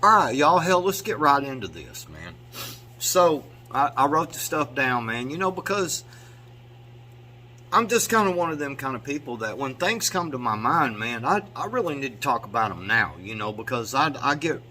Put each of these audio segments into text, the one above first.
Alright, y'all, hell, let's get right into this, man. So, I wrote the stuff down, man, you know, because I'm just kind of one of them kind of people that when things come to my mind, man, I really need to talk about them now, you know, because I get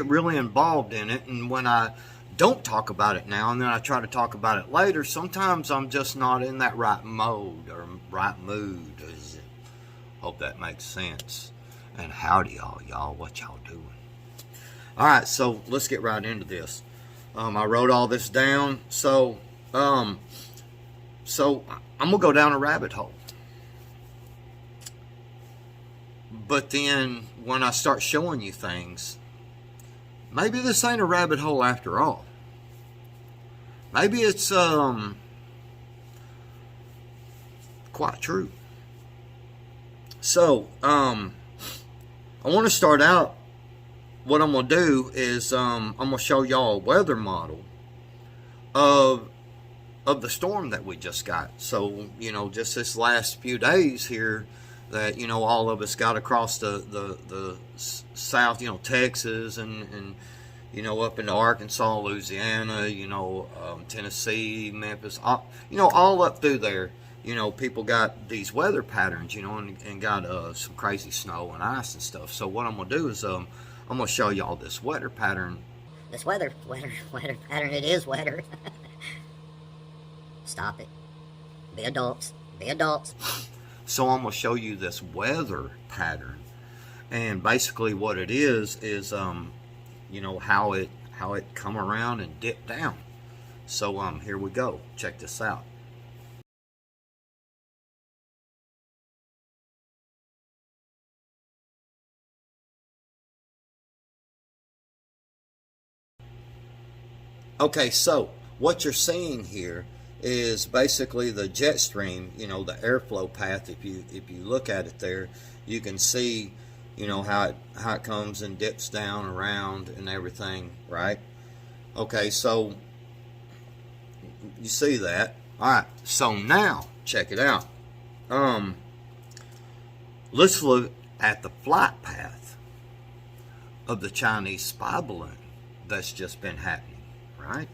really involved in it, and when I don't talk about it now and then I try to talk about it later, sometimes I'm just not in that right mode or right mood. Hope that makes sense. And howdy y'all, what y'all doing? Alright, so let's get right into this. I wrote all this down, so I'm gonna go down a rabbit hole. But then when I start showing you things, maybe this ain't a rabbit hole after all. Maybe it's quite true. So I want to start out. What I'm gonna do is I'm gonna show y'all a weather model of the storm that we just got. So, you know, just this last few days here that, you know, all of us got across the south, you know, Texas and you know, up into Arkansas, Louisiana, you know, Tennessee, Memphis, you know, all up through there. You know, people got these weather patterns, you know, and got some crazy snow and ice and stuff. So what I'm gonna do is I'm gonna show y'all this weather pattern. This weather pattern, it is weather. Stop it. Be adults. Be adults. So I'm gonna show you this weather pattern, and basically what it is you know, how it come around and dip down. So here we go. Check this out. Okay, so what you're seeing here is basically the jet stream, you know, the airflow path. If you look at it there, you can see, you know, how it comes and dips down around and everything, right? Okay, so you see that. Alright, so now check it out. Let's look at the flight path of the Chinese spy balloon that's just been happening. Right?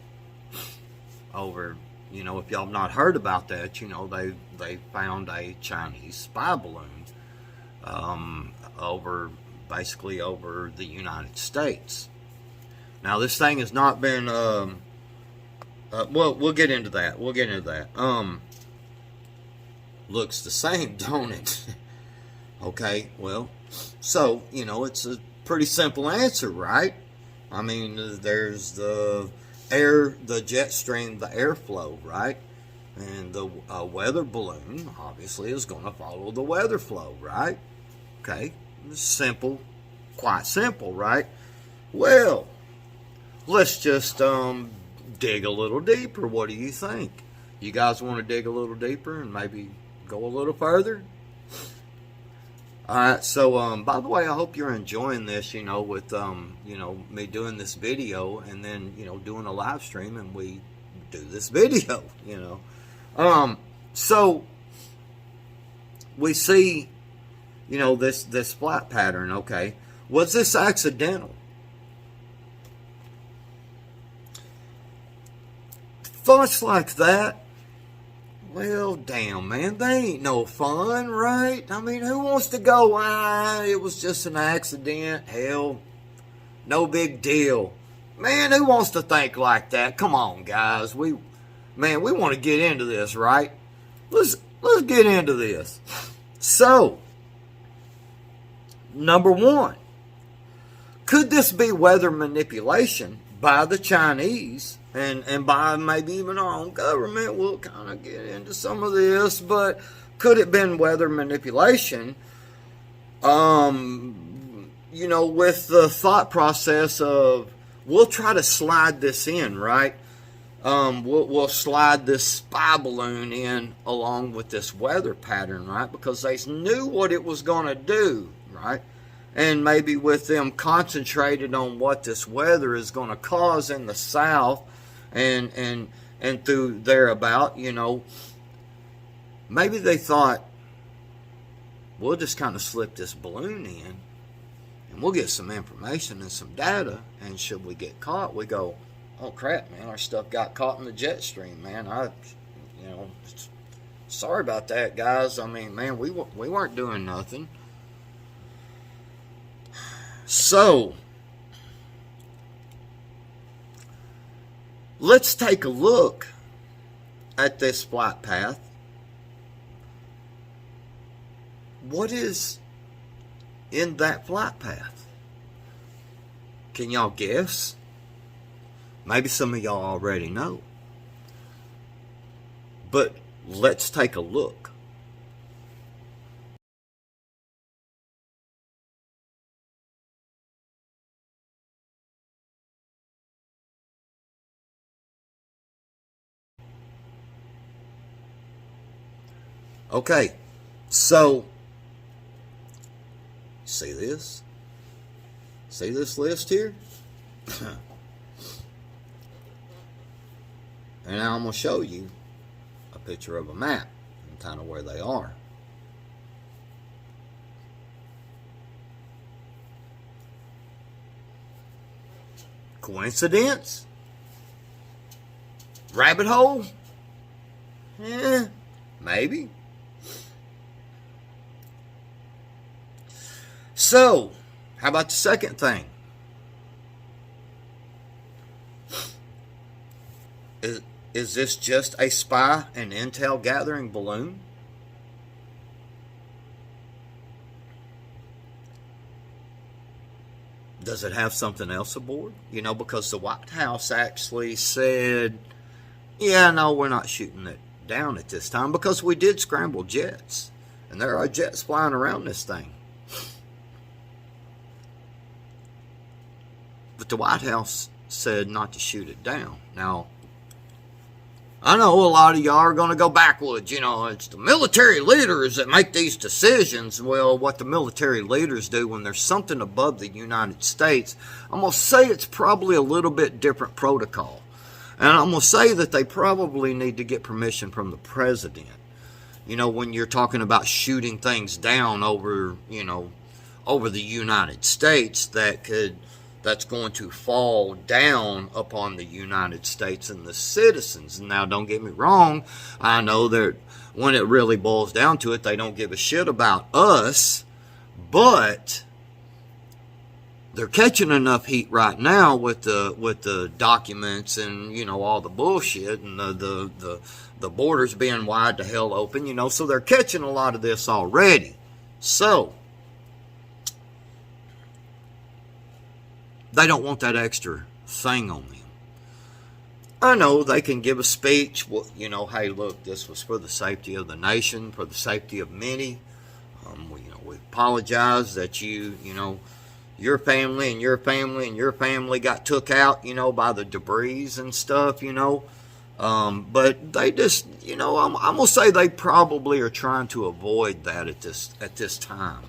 Over, you know, if y'all have not heard about that, you know, they found a Chinese spy balloon basically over the United States. Now this thing has not been well, we'll get into that. Looks the same, don't it? Okay, well, so, you know, it's a pretty simple answer, right? I mean, there's the jet stream, the airflow, right? And the weather balloon obviously is going to follow the weather flow, right? Okay, simple, quite simple, right? Well, let's just dig a little deeper. What do you think? You guys want to dig a little deeper and maybe go a little further? Alright, so by the way, I hope you're enjoying this, you know, with you know, me doing this video and then, you know, doing a live stream and we do this video, you know. So we see, you know, this flight pattern. Okay, was this accidental? Thoughts like that, well, damn, man, they ain't no fun, right? I mean, who wants to go, it was just an accident, hell, no big deal. Man, who wants to think like that? Come on, guys, we want to get into this, right? Let's get into this. So, number one, could this be weather manipulation by the Chinese and by maybe even our own government? We'll kind of get into some of this, but could it have been weather manipulation? You know, with the thought process of, we'll try to slide this in, right? We'll slide this spy balloon in along with this weather pattern, right? Because they knew what it was going to do, right? And maybe with them concentrated on what this weather is going to cause in the south and through thereabout, you know, maybe they thought, we'll just kind of slip this balloon in and we'll get some information and some data, and should we get caught, we go, oh crap, man, our stuff got caught in the jet stream, man. You know, sorry about that, guys. I mean, man, we weren't doing nothing. So, let's take a look at this flight path. What is in that flight path? Can y'all guess? Maybe some of y'all already know. But let's take a look. Okay, so see this? See this list here? And now I'm going to show you a picture of a map and kind of where they are. Coincidence? Rabbit hole? Yeah, maybe. So, how about the second thing? Is this just a spy and intel gathering balloon? Does it have something else aboard? You know, because the White House actually said, yeah, no, we're not shooting it down at this time, because we did scramble jets. And there are jets flying around this thing. But the White House said not to shoot it down. Now, I know a lot of y'all are going to go backwards. You know, it's the military leaders that make these decisions. Well, what the military leaders do when there's something above the United States, I'm going to say it's probably a little bit different protocol. And I'm going to say that they probably need to get permission from the president. You know, when you're talking about shooting things down over, you know, over the United States that's going to fall down upon the United States and the citizens. Now, don't get me wrong. I know that when it really boils down to it, they don't give a shit about us. But they're catching enough heat right now with the documents and, you know, all the bullshit and the borders being wide to hell open, you know. So they're catching a lot of this already. So they don't want that extra thing on them. I know they can give a speech, well, you know, hey, look, this was for the safety of the nation, for the safety of many. We apologize that you know, your family and your family and your family got took out, you know, by the debris and stuff, you know. But they just, you know, I'm going to say they probably are trying to avoid that at this time.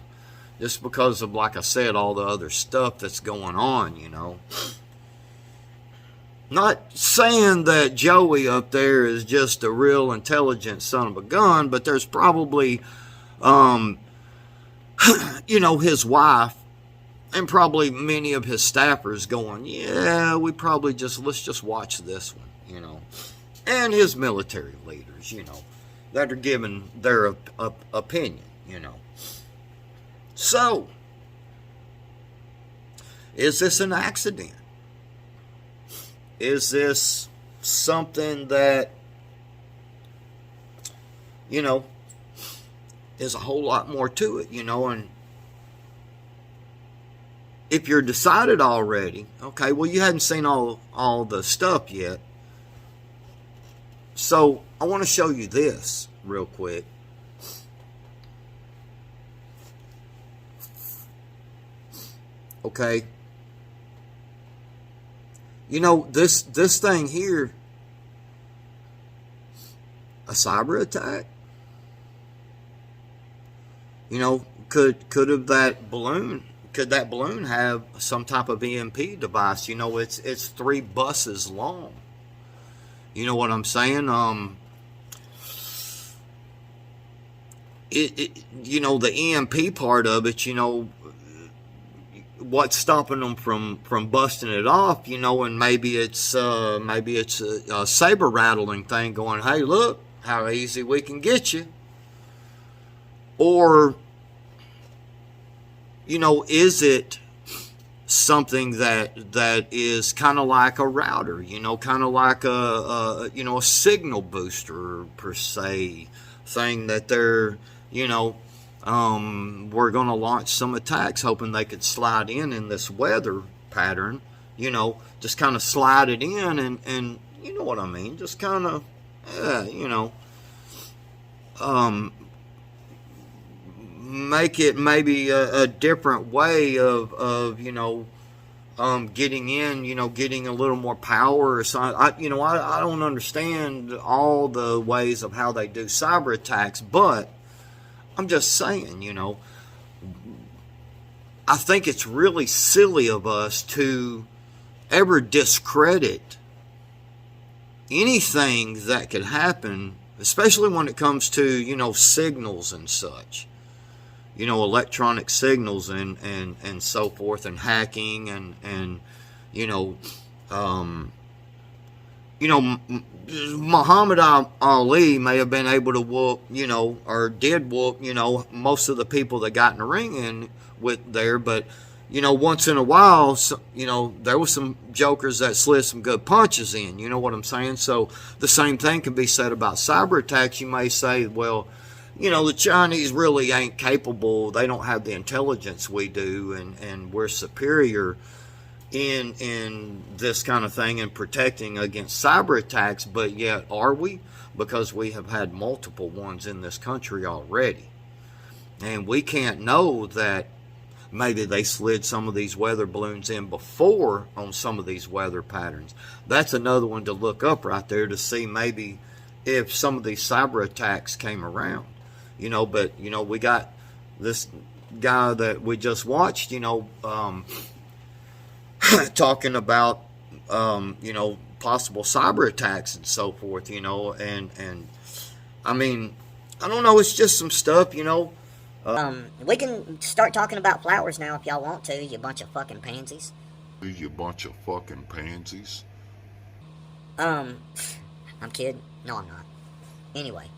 Just because of, like I said, all the other stuff that's going on, you know. Not saying that Joey up there is just a real intelligent son of a gun, but there's probably, you know, his wife and probably many of his staffers going, yeah, let's just watch this one, you know. And his military leaders, you know, that are giving their opinion, you know. So, is this an accident? Is this something that, you know, there's a whole lot more to it, you know. And if you're decided already, okay, well, you hadn't seen all the stuff yet. So I want to show you this real quick. Okay. You know, this thing here, a cyber attack. You know, could that balloon have some type of EMP device? You know, it's 3 buses long. You know what I'm saying? You know, the EMP part of it, you know, what's stopping them from busting it off, you know, and maybe it's a saber rattling thing going, hey, look how easy we can get you. Or, you know, is it something that is kind of like a router, you know, kind of like a you know, a signal booster per se, saying that they're, you know, we're going to launch some attacks hoping they could slide in this weather pattern, you know, just kind of slide it in and you know what I mean, just kind of, you know, make it maybe a different way of you know, getting in, you know, getting a little more power or something. I don't understand all the ways of how they do cyber attacks, but I'm just saying, you know, I think it's really silly of us to ever discredit anything that could happen, especially when it comes to, you know, signals and such. You know, electronic signals and so forth, and hacking and you know, Muhammad Ali may have been able to whoop, you know, or did whoop, you know, most of the people that got in the ring in with there, but you know, once in a while, you know, there was some jokers that slid some good punches in. You know what I'm saying? So the same thing can be said about cyber attacks. You may say, well, you know, the Chinese really ain't capable. They don't have the intelligence we do, and we're superior in this kind of thing and protecting against cyber attacks. But yet, are we? Because we have had multiple ones in this country already. And we can't know that maybe they slid some of these weather balloons in before on some of these weather patterns. That's another one to look up right there to see maybe if some of these cyber attacks came around. You know, but, you know, we got this guy that we just watched, you know, talking about, you know, possible cyber attacks and so forth, you know, and I mean, I don't know, it's just some stuff, you know. We can start talking about flowers now if y'all want to, you bunch of fucking pansies. You bunch of fucking pansies. I'm kidding. No, I'm not. Anyway,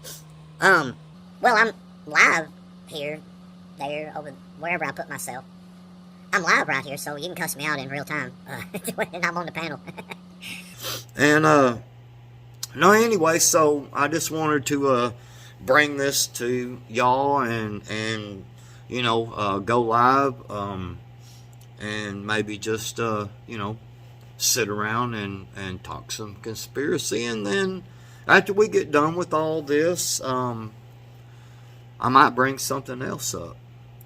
well, I'm live here, there, over, wherever I put myself. I'm live right here, so you can cuss me out in real time when I'm on the panel. And, no, anyway, so I just wanted to, bring this to y'all and you know, go live, and maybe just, you know, sit around and talk some conspiracy. And then after we get done with all this, I might bring something else up,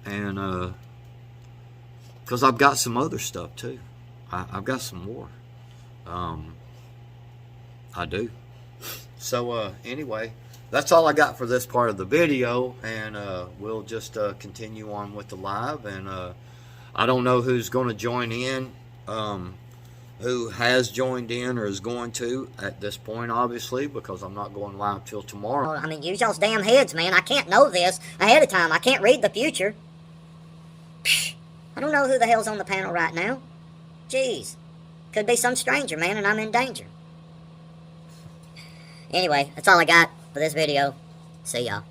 and because I've got some other stuff too. I've got some more. I do. So anyway, that's all I got for this part of the video, and we'll just continue on with the live. And I don't know who's going to join in, who has joined in or is going to at this point, obviously, because I'm not going live till tomorrow. Well, I mean, use y'all's damn heads, man. I can't know this ahead of time. I can't read the future. Psh, I don't know who the hell's on the panel right now. Jeez. Could be some stranger, man, and I'm in danger. Anyway, that's all I got for this video. See y'all.